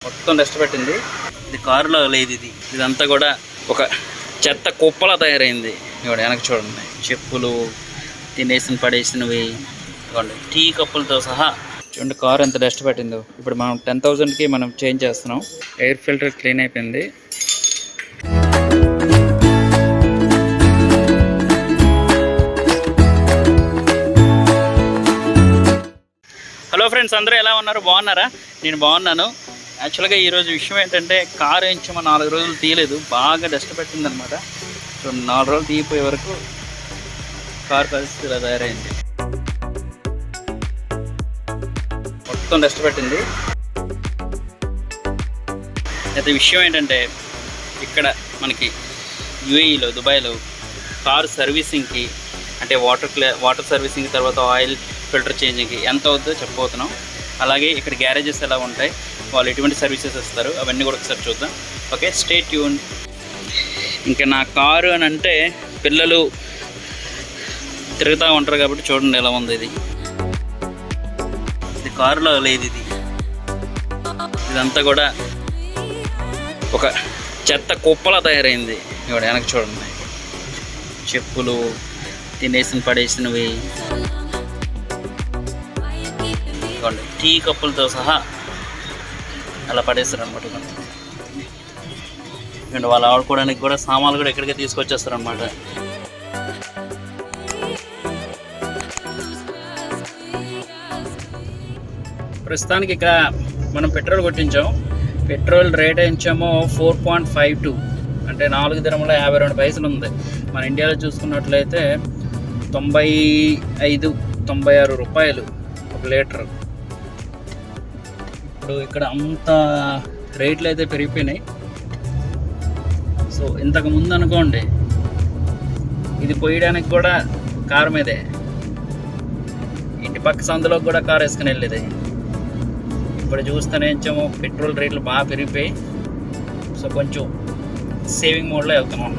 మొత్తం డస్ట్ పెట్టింది. ఇది కారులో లేదు, ఇదంతా కూడా ఒక చెత్త కుప్పలా తయారైంది. ఇవాడు వెనక్కి చూడండి, చెప్పులు, తినేసిన పడేసినవి, టీ కప్పులతో సహా చూడండి కారు ఎంత డస్ట్ పెట్టిందో. ఇప్పుడు మనం 10,000కి మనం చేంజ్ చేస్తున్నాం. ఎయిర్ ఫిల్టర్ క్లీన్ అయిపోయింది. హలో ఫ్రెండ్స్, అందరూ ఎలా ఉన్నారు? బాగున్నారా? నేను బాగున్నాను. యాక్చువల్గా ఈరోజు విషయం ఏంటంటే, కారు వేయించాము 4 రోజులు తీయలేదు, బాగా డస్ట్ పెట్టిందనమాట. సో 4 రోజులు తీయిపోయే వరకు కారు పరిస్థితి ఇలా తయారైంది. మొత్తం డస్ట్ పెట్టింది. అయితే విషయం ఏంటంటే, ఇక్కడ మనకి యూఏఈలో దుబాయ్లో కారు సర్వీసింగ్కి అంటే వాటర్ సర్వీసింగ్ తర్వాత ఆయిల్ ఫిల్టర్ చేంజింగ్కి ఎంత అవుతుందో చెప్పబోతున్నాం. అలాగే ఇక్కడ గ్యారేజెస్ ఎలా ఉంటాయి, వాళ్ళు ఎటువంటి సర్వీసెస్ ఇస్తారు, అవన్నీ కూడా ఒకసారి చూద్దాం. Okay, stay tune. ఇంకా నా కారు అని అంటే పిల్లలు తిరుగుతూ ఉంటారు కాబట్టి చూడండి ఎలా ఉంది. ఇది కారులో లేదు, ఇదంతా కూడా ఒక చెత్త కుప్పలా తయారైంది. ఇవాడు వెనక్కి చూడండి, చెప్పులు, తినేసిన పడేసినవి, టీ కప్పులతో సహా అలా పడేస్తారు అనమాట. అండ్ వాళ్ళు ఆడుకోవడానికి కూడా సామాన్లు కూడా ఎక్కడికి తీసుకొచ్చేస్తారు అనమాట. ప్రస్తుతానికి ఇక్కడ మనం పెట్రోల్ కొట్టించాం. పెట్రోల్ రేట్ వేయించామో 4.52, అంటే 4 దిరముల 52 పైసలు ఉంది. మన ఇండియాలో చూసుకున్నట్లయితే 95-96 రూపాయలు ఒక లీటర్. ఇప్పుడు ఇక్కడ అంత రేట్లు అయితే పెరిగిపోయినాయి. సో ఇంతకు ముందు అనుకోండి, ఇది పోయడానికి కూడా కారు మీదే, ఇంటి పక్క సందులోకి కూడా కారు వేసుకుని వెళ్ళేది. ఇప్పుడు చూస్తేనేమో పెట్రోల్ రేట్లు బాగా పెరిగిపోయి, సో కొంచెం సేవింగ్ మోడ్లో వెళ్తున్నాం.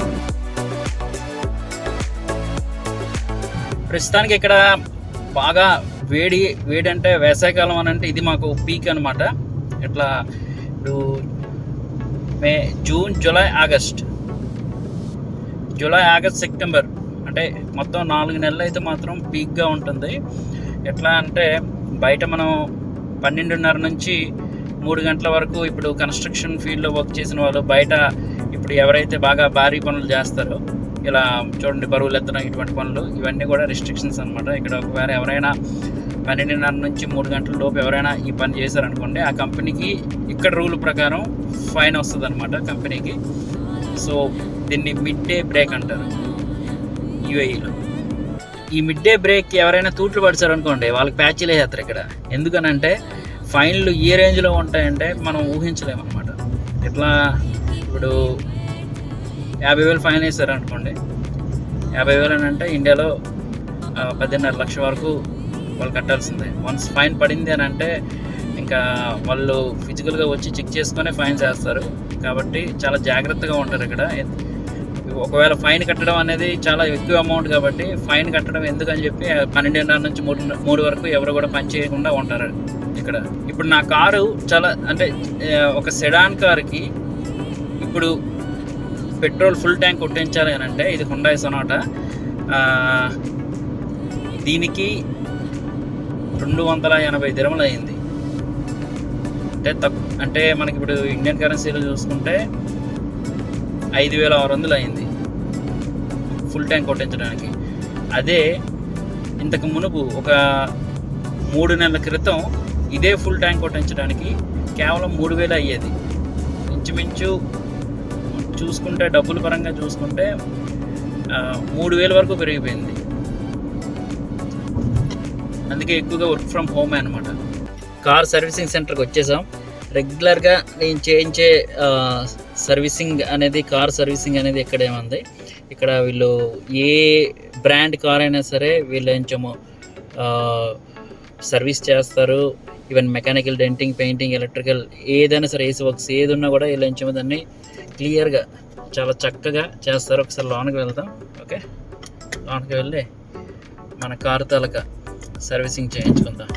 ప్రస్తుతానికి ఇక్కడ బాగా వేడి అంటే వేసవికాలం అని అంటే ఇది మాకు పీక్ అనమాట. ఇట్లా ఇప్పుడు జూన్, జూలై, ఆగస్ట్, సెప్టెంబర్ అంటే మొత్తం 4 నెలలు అయితే మాత్రం పీక్గా ఉంటుంది. ఎట్లా అంటే బయట మనం 12:30 నుంచి 3 గంటల వరకు ఇప్పుడు కన్స్ట్రక్షన్ ఫీల్డ్లో వర్క్ చేసిన వాళ్ళు బయట ఇప్పుడు ఎవరైతే బాగా భారీ పనులు చేస్తారో, ఇలా చూడండి బరువులు ఎత్తడం ఇటువంటి పనులు, ఇవన్నీ కూడా రిస్ట్రిక్షన్స్ అనమాట. ఇక్కడ ఒకవేళ ఎవరైనా 12:30 నుంచి 3 గంటల లోపు ఎవరైనా ఈ పని చేశారనుకోండి, ఆ కంపెనీకి ఇక్కడ రూల్ ప్రకారం ఫైన్ వస్తుంది అనమాట కంపెనీకి. సో దీన్ని మిడ్ డే బ్రేక్ అంటారు యూఏఈలో. ఈ మిడ్ డే బ్రేక్కి ఎవరైనా తూట్లు పడిచారనుకోండి, వాళ్ళకి ప్యాచీలు వేస్తారు ఇక్కడ. ఎందుకనంటే ఫైన్లు ఏ రేంజ్లో ఉంటాయంటే మనం ఊహించలేమన్నమాట. ఇట్లా ఇప్పుడు 50,000 ఫైన్ వేస్తారు అనుకోండి. 50,000 అని అంటే ఇండియాలో 10.5 లక్షల వరకు వాళ్ళు కట్టాల్సిందే. వన్స్ ఫైన్ పడింది అని అంటే ఇంకా వాళ్ళు ఫిజికల్గా వచ్చి చెక్ చేసుకొని ఫైన్ చేస్తారు. కాబట్టి చాలా జాగ్రత్తగా ఉంటారు ఇక్కడ. ఒకవేళ ఫైన్ కట్టడం అనేది చాలా ఎక్కువ అమౌంట్ కాబట్టి ఫైన్ కట్టడం ఎందుకని చెప్పి 12:30 నుంచి 3 వరకు ఎవరు కూడా పని చేయకుండా ఉంటారు ఇక్కడ. ఇప్పుడు నా కారు చాలా అంటే ఒక సెడాన్ కార్కి ఇప్పుడు పెట్రోల్ ఫుల్ ట్యాంక్ కొట్టించాలి అని అంటే, ఇది హుండాయ్ సొనాటా, దీనికి 280 దిరములు అయింది. అంటే మనకి ఇప్పుడు ఇండియన్ కరెన్సీలో చూసుకుంటే 5,600 అయింది ఫుల్ ట్యాంక్ కొట్టించడానికి. అదే ఇంతకు మునుపు ఒక 3 నెలల క్రితం ఇదే ఫుల్ ట్యాంక్ కొట్టించడానికి కేవలం 3,000 అయ్యేది. ఇంచుమించు చూసుకుంటే డబ్బుల పరంగా చూసుకుంటే 3,000 వరకు పెరిగిపోయింది. అందుకే ఎక్కువగా వర్క్ ఫ్రమ్ హోమే అనమాట. కార్ సర్వీసింగ్ సెంటర్కి వచ్చేసాం. రెగ్యులర్గా నేను చేయించే సర్వీసింగ్ అనేది, కార్ సర్వీసింగ్ అనేది ఇక్కడేముంది. ఇక్కడ వీళ్ళు ఏ బ్రాండ్ కార్ అయినా సరే వీళ్ళు కొంచెము సర్వీస్ చేస్తారు. Even mechanical, denting, painting, electrical ఏదైనా సరే, ఏసీ వర్క్స్ ఏది ఉన్నా కూడా వీళ్ళు కొంచెం దాన్ని క్లియర్గా చాలా చక్కగా చేస్తారు. ఒకసారి లోనికి వెళ్దాం. ఓకే, లోనికి వెళ్ళి మన కారు తాలూకా సర్వీసింగ్ చేయించుకుందాం.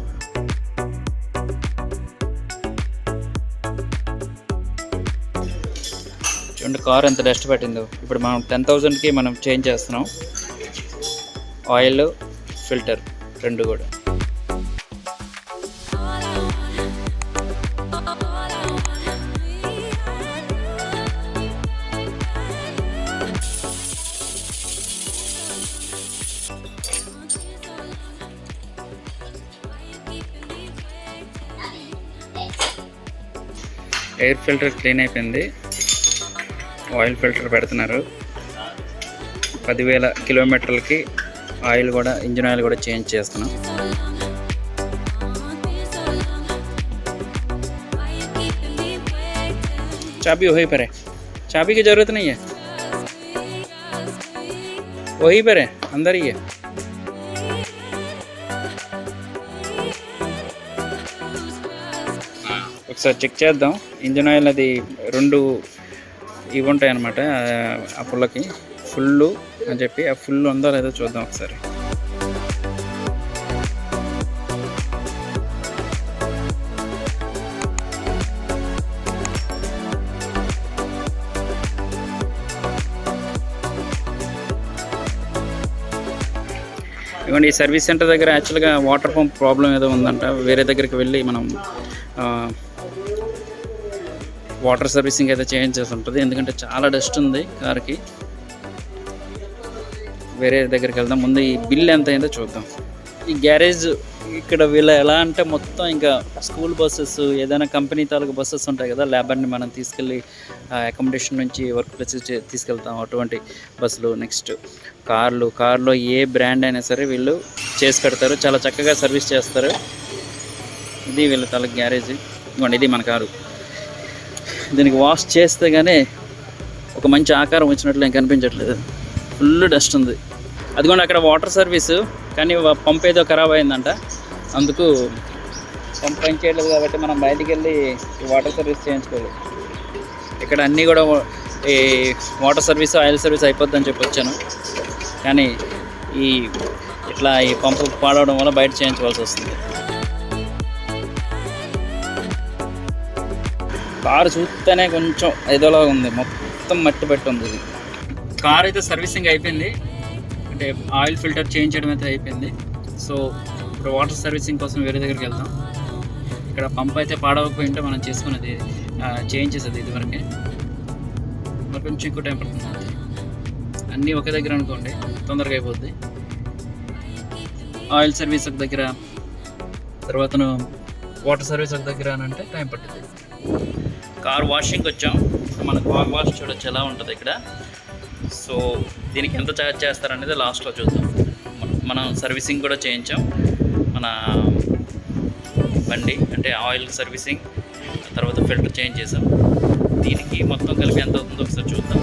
చూడండి కార్ ఎంత డస్ట్ పట్టిందో. ఇప్పుడు మనం 10,000కి మనం చేంజ్ చేస్తున్నాం. ఆయిల్, ఫిల్టర్ రెండు కూడా. ఎయిర్ ఫిల్టర్ క్లీన్ అయిపోయింది. ఆయిల్ ఫిల్టర్ పెడుతున్నారు. 10,000 కిలోమీటర్లకి ఆయిల్ కూడా, ఇంజిన్ ఆయిల్ కూడా చేంజ్ చేస్తున్నాం. चाबी वहीं पर है, चाबी की ज़रूरत नहीं है, वहीं पर है, अंदर ही है. ఒకసారి చెక్ చేద్దాం. ఇంజిన్ ఆయిల్ అది 2 ఇవి ఉంటాయి అన్నమాట. ఆ పుల్లకి ఫుల్ అని చెప్పి ఆ ఫుల్ ఉందో లేదో చూద్దాం ఒకసారి. ఇవ్వండి, ఈ సర్వీస్ సెంటర్ దగ్గర యాక్చువల్గా వాటర్ పంప్ ప్రాబ్లం ఏదో ఉందంట. వేరే దగ్గరికి వెళ్ళి మనం వాటర్ సర్వీసింగ్ అయితే చేంజ్ చేసి ఉంటుంది. ఎందుకంటే చాలా డస్ట్ ఉంది కార్కి. వేరే దగ్గరికి వెళ్దాం. ముందు ఈ బిల్ ఎంత అయిందో చూద్దాం. ఈ గ్యారేజ్ ఇక్కడ వీళ్ళ ఎలా అంటే మొత్తం ఇంకా స్కూల్ బస్సెస్, ఏదైనా కంపెనీ తాలూకు బస్సెస్ ఉంటాయి కదా, లేబర్ని మనం తీసుకెళ్ళి అకామిడేషన్ నుంచి వర్క్ ప్లేస్ తీసుకెళ్తాం, అటువంటి బస్సులు. నెక్స్ట్ కార్లో ఏ బ్రాండ్ అయినా సరే వీళ్ళు చేసి పెడతారు. చాలా చక్కగా సర్వీస్ చేస్తారు. ఇది వీళ్ళ తాలూకు గ్యారేజ్. ఇవ్వండి, ఇది మన కారు. దీనికి వాష్ చేస్తే కానీ ఒక మంచి ఆకారం వచ్చినట్లు ఏం కనిపించట్లేదు. ఫుల్ డస్ట్ ఉంది. అదిగోండి అక్కడ వాటర్ సర్వీసు, కానీ పంప్ ఏదో ఖరాబ్ అయిందంట. అందుకు పంప్ పని చేయలేదు కాబట్టి మనం బయటికి వెళ్ళి ఈ వాటర్ సర్వీస్ చేయించుకోవాలి. ఇక్కడ అన్నీ కూడా ఈ వాటర్ సర్వీస్, ఆయిల్ సర్వీస్ అయిపోద్దని చెప్పి వచ్చాను. కానీ ఇట్లా ఈ పంపు పాడవడం వల్ల బయట చేయించుకోవాల్సి వస్తుంది. కారు చూస్తేనే కొంచెం ఏదోలా ఉంది, మొత్తం మట్టి పెట్టి ఉంది. ఇది కార్ అయితే సర్వీసింగ్ అయిపోయింది. అంటే ఆయిల్ ఫిల్టర్ చేంజ్ చేయడం అయితే అయిపోయింది. సో ఇప్పుడు వాటర్ సర్వీసింగ్ కోసం వేరే దగ్గరికి వెళ్తాం. ఇక్కడ పంప్ అయితే పాడవకపోయి ఉంటే మనం చేసుకునేది చేంజ్ చేసేది ఇదివరకే. మరి కొంచెం ఎక్కువ టైం పడుతుంది. అన్నీ ఒకే దగ్గర అనుకోండి, తొందరగా అయిపోద్ది. ఆయిల్ సర్వీస్ ఒక దగ్గర, తర్వాత వాటర్ సర్వీస్ ఒక దగ్గర అని అంటే టైం పడుతుంది. కార్ వాషింగ్కి వచ్చాం. మన కార్ వాష్ చూడొచ్చు ఎలా ఉంటుంది ఇక్కడ. సో దీనికి ఎంత ఛార్జ్ చేస్తారనేది లాస్ట్లో చూద్దాం. మనం సర్వీసింగ్ కూడా చేయించాం మన బండి, అంటే ఆయిల్ సర్వీసింగ్, తర్వాత ఫిల్టర్ చేంజ్ చేసాం. దీనికి మొత్తం కలిపి ఎంత అవుతుందో ఒకసారి చూద్దాం.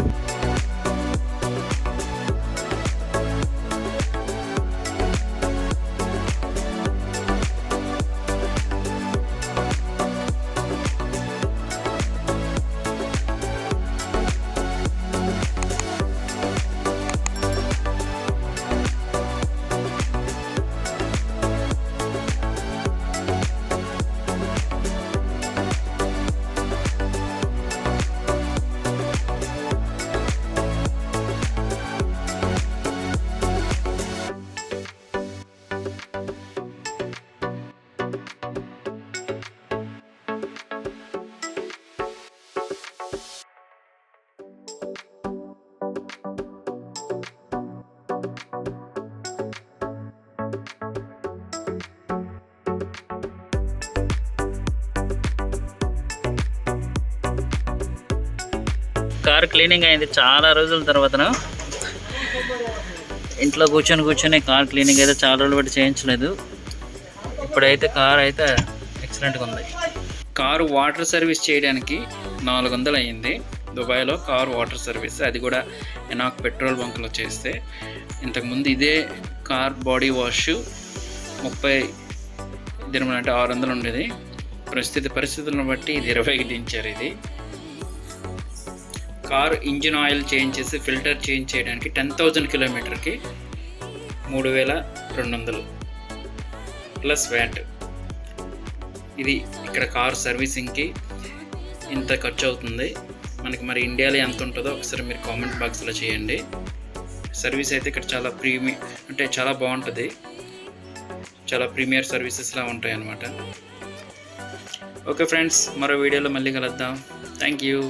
కార్ క్లీనింగ్ అయింది చాలా రోజుల తర్వాత. ఇంట్లో కూర్చొని కార్ క్లీనింగ్ అయితే చాలా రోజులు బట్టి చేయించలేదు. ఇప్పుడైతే కార్ అయితే ఎక్సలెంట్గా ఉంది. కారు వాటర్ సర్వీస్ చేయడానికి 400 అయ్యింది దుబాయ్లో కార్ వాటర్ సర్వీస్. అది కూడా ఎనాక్ పెట్రోల్ బంక్లో చేస్తే. ఇంతకుముందు ఇదే కార్ బాడీ వాష్ 30 దినములు అంటే 600 ఉండేది. పరిస్థితులను బట్టి ఇది 20కి దించారు. ఇది కార్ ఇంజిన్ ఆయిల్ చేంజ్ చేసి ఫిల్టర్ చేంజ్ చేయడానికి 10,000 కిలోమీటర్కి 3,200 ప్లస్ వ్యాట్. ఇది ఇక్కడ కార్ సర్వీసింగ్కి ఇంత ఖర్చు అవుతుంది. మనకి మరి ఇండియాలో ఎంత ఉంటుందో ఒకసారి మీరు కామెంట్ బాక్స్లో చేయండి. సర్వీస్ అయితే ఇక్కడ చాలా అంటే చాలా బాగుంటుంది, చాలా ప్రీమియర్ సర్వీసెస్లా ఉంటాయి అన్నమాట. ఓకే ఫ్రెండ్స్, మరో వీడియోలో మళ్ళీ కలుద్దాం. Thank you.